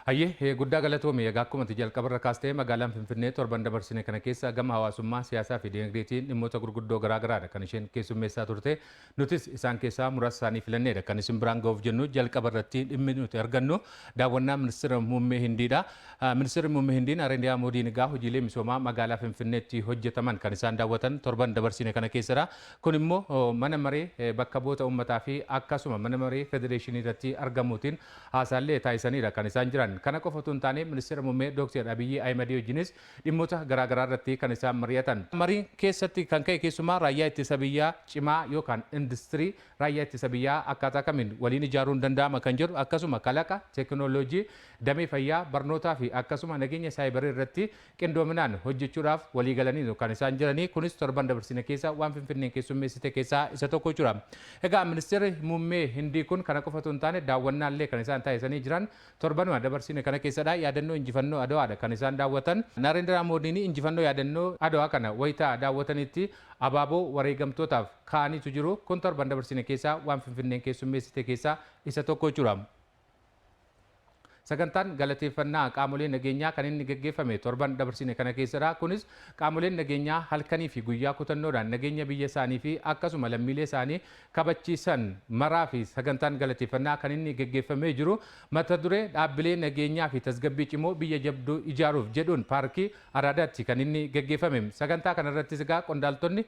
Hayyee guddaa galatoome egaa akkuma jalqabarra kaastee magaalaan Finfinnee torban dabarsine kana keessa gama hawaasummaa siyaasaa fi dinagdeetiin dhimmoota gurguddoo garaagaraadha kan isheen keessummeessaa turte. Nutis isaan keessaa muraasa isaanii filanneedha kan isin biraan ga'uuf jennu jalqabarratti dhimmi nuti argannu daawwannaa ministeera muummee Hindiidha. Ministeerri muummee Hindiin Narendra Moodiin egaa hojiilee misoomaa magaalaa Finfinneetti hojjetaman kan isaan daawwatan torban dabarsine kana keessadha. Kun immoo mana maree bakka bu'oota uummataa fi akkasuma mana maree federeeshinii irratti argamuutiin haasaallee taasisaniidha kan isaan jiran. Kana qofa otoo hin taane ministeera muummee Dr. Abiyyi Ahmed wajjinis dhimmoota garaagaraa irratti kan isaan mari'atan. Marii keessatti kan ka'e keessumaa raayyaa ittisa biyyaa cimaa yookaan industirii raayyaa ittisa biyyaa akkaataa kamiin waliin ijaaruun danda'ama kan jedhu akkasuma kalaqa teekinooloojii damee fayyaa barnootaa fi akkasuma nageenya saayibarii irratti qindoominaan hojjechuudhaaf walii galanii kan isaan jiranii kunis torban dabarsine keessa waan Finfinneen keessummeessite keessaa isa tokko jira. Egaa ministeerri muummee Hindii kun kana qofa otoo hin taane daawwannaallee kan isaan taasisanii jiran torbanuma dabarsine kana keessadha yaadannoo injifannoo Adawaadha kan isaan daawwatan. Narendra Moodiin injifannoo yaadannoo Adawaa kana wayitaa daawwatanitti abaaboo wareegamtootaaf kaa'aniitu jiru. Kun torban dabarsine keessaa waan Finfinneen keessummeessite keessaa isa tokko jira. Sagantaan galateeffannaa qaamolee nageenyaa kan inni gaggeeffame torban dabarsine kana keessadha. Kunis qaamoleen nageenyaa halkanii fi guyyaa kutannoodhaan nageenya biyya isaanii fi akkasuma lammiilee isaanii kabachiisan maraa fi sagantaan galateeffannaa kan inni gaggeeffamee jiru mata duree dhaabbilee nageenyaa fi tasgabbii cimoo biyya jabduu ijaaruuf jedhuun paarkii Araadaatti kan inni gaggeeffame. Sagantaa kana irrattis egaa qondaaltonni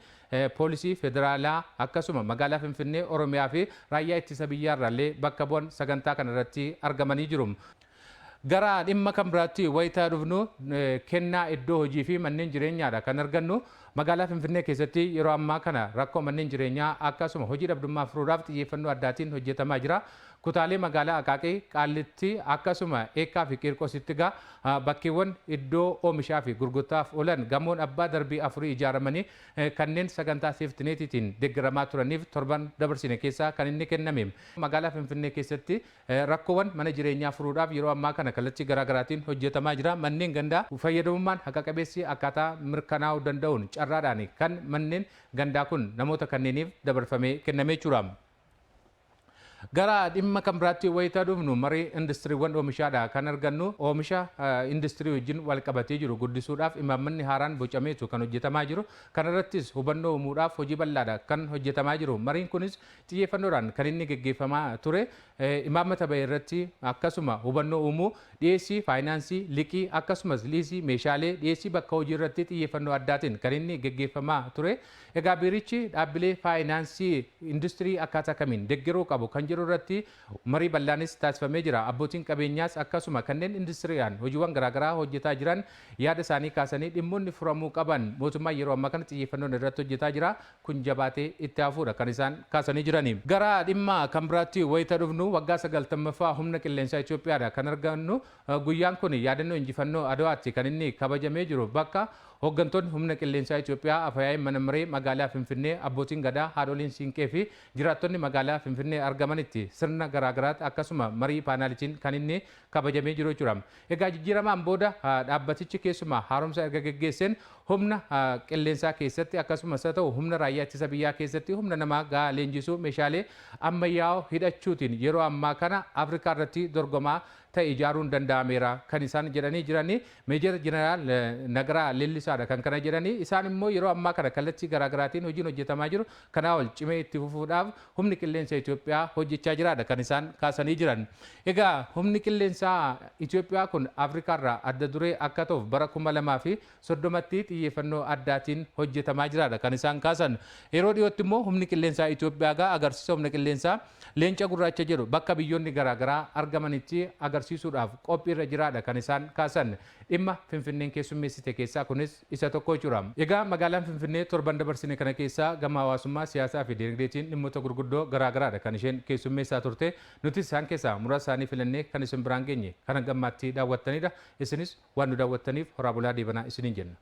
poolisii federaalaa akkasuma magaalaa Finfinnee Oromiyaa fi raayyaa ittisa biyyaarraallee bakka bu'an sagantaa kana irratti argamanii jiru. Gara dhimma kan biraatti wayitaa dhufnu kennaa iddoo hojii fi manneen jireenyaadha kan argannu. Magaalaa Finfinnee keessatti yeroo ammaa kana rakkoo manneen jireenyaa akkasuma hojii dhabdummaa furuudhaaf xiyyeeffannoo addaatiin hojjetamaa jira. Kutaalee magaalaa Akaaqee, Qaallitti akkasuma Eekkaa fi Qiirqoositti bakkeewwan iddoo oomishaa fi gurgurtaaf oolan gamoon abbaa darbii afurii ijaaramanii kanneen sagantaa seeftineetiitiin deeggaramaa turaniif torban dabarsine keessaa kan inni kenname. Magaalaa Finfinnee keessatti rakkoowwan mana jireenyaa furuudhaaf yeroo ammaa kana kallattii garaagaraatiin hojjetamaa jira. Manneen gandaa fayyadamummaan haqa qabeessi akkaataa mirkanaa'uu danda'uun carraadhaan kan manneen gandaa kun namoota kanneeniif dabarfamee kennamee jira. Gara dhimma kan biraatti wayitaa dhufnu marii industiriiwwan oomishaadha kan argannu. Oomisha industirii wajjin wal qabatee jiru guddisuudhaaf imaammanni haaraan bocameetu kan hojjetamaa jiru. Kana irrattis hubannoo uumuudhaaf hojii bal'aadha kan hojjetamaa jiru. Mariin kunis xiyyeeffannoodhaan kan inni gaggeeffamaa ture. Imaammata bahe irratti akkasuma hubannoo uumuu, dhiyeessii faayinaansii, liqii akkasumas liisii meeshaalee dhiyeessii bakka hojii irratti xiyyeeffannoo addaatiin kan inni gaggeeffamaa ture. Egaa biirichi dhaabbilee faayinaansii industirii akkaataa kamiin deeggaruu qabu kan jiru irratti marii bal'aanis taasifamee jira. Abbootiin qabeenyaas akkasuma kanneen industiriidhaan hojiiwwan garaagaraa hojjetaa jiran yaada isaanii kaasanii dhimmoonni furamuu qaban mootummaa yeroo ammaa kana xiyyeeffannoon irratti hojjetaa jira. Kun jabaatee itti hafuudha kan isaan kaasanii jiranii. Gara dhimma kan biraatti wayita dhufnu waggaa 90ffaa humna qilleensaa Itoophiyaadha kan argannu. Guyyaan kun yaadannoo injifannoo Adawaatti kan inni kabajamee jiru bakka hooggantoonni humna qilleensaa Itoophiyaa afyaa'ii mana maree magaalaa Finfinnee abbootiin gadaa haadholiin siinqee fi jiraattonni magaalaa Finfinnee argamanitti sirna garaagaraatti akkasuma marii paanaalitiin kan inni kabajamee jiru jira. Egaa jijjiiramaan booda dhaabbatichi keessumaa haaromsa erga gaggeesseen humna qilleensaa keessatti akkasumas haa ta'u humna raayyaa ittisa biyyaa keessatti humna namaa gahaa leenjisuu meeshaalee ammayyaa'oo hidhachuutiin yeroo ammaa kana Afrikaa irratti dorgomaa ta'e ijaaruun danda'ameera kan isaan jedhanii jiranii. Meejar Jeneraal Nagaraa Leellisaadha kan kana jedhanii. Isaan immoo yeroo ammaa kana kallattii garaagaraatiin hojiin hojjetamaa jiru. Kanaa ol cimee itti fufuudhaaf humni qilleensa Itoophiyaa hojjechaa jiraadha kan isaan kaasanii jiran. Egaa humni qilleensaa Itoophiyaa kun Afrikaarraa adda duree akka ta'uuf bara 2030tti xiyyeeffannoo addaatiin hojjetamaa jiraadha kan isaan kaasan. Yeroo dhiyootti immoo humni qilleensaa Itoophiyaa agarsiisa humna qilleensaa leenca gurraacha jedhu bakka biyyoonni garaagaraa argamanitti agarsiisuudhaaf qophiirra jiraadha kan isaan kaasan. Dhimma Finfinneen keessummeessite keessaa kunis isa tokko jira. Egaa magaalaan Finfinnee torban dabarsine kana keessaa gama hawaasummaa siyaasaa fi dinagdeetiin dhimmoota gurguddoo garaagaraadha kan isheen keessummeessaa turte. Nuti isaan keessaa muraasa isaanii filannee kan isin biraan geenye kan gammaatti daawwattanidha. Isinis waan nu daawwattaniif horaa bulaa deebanaa isiniin jenna.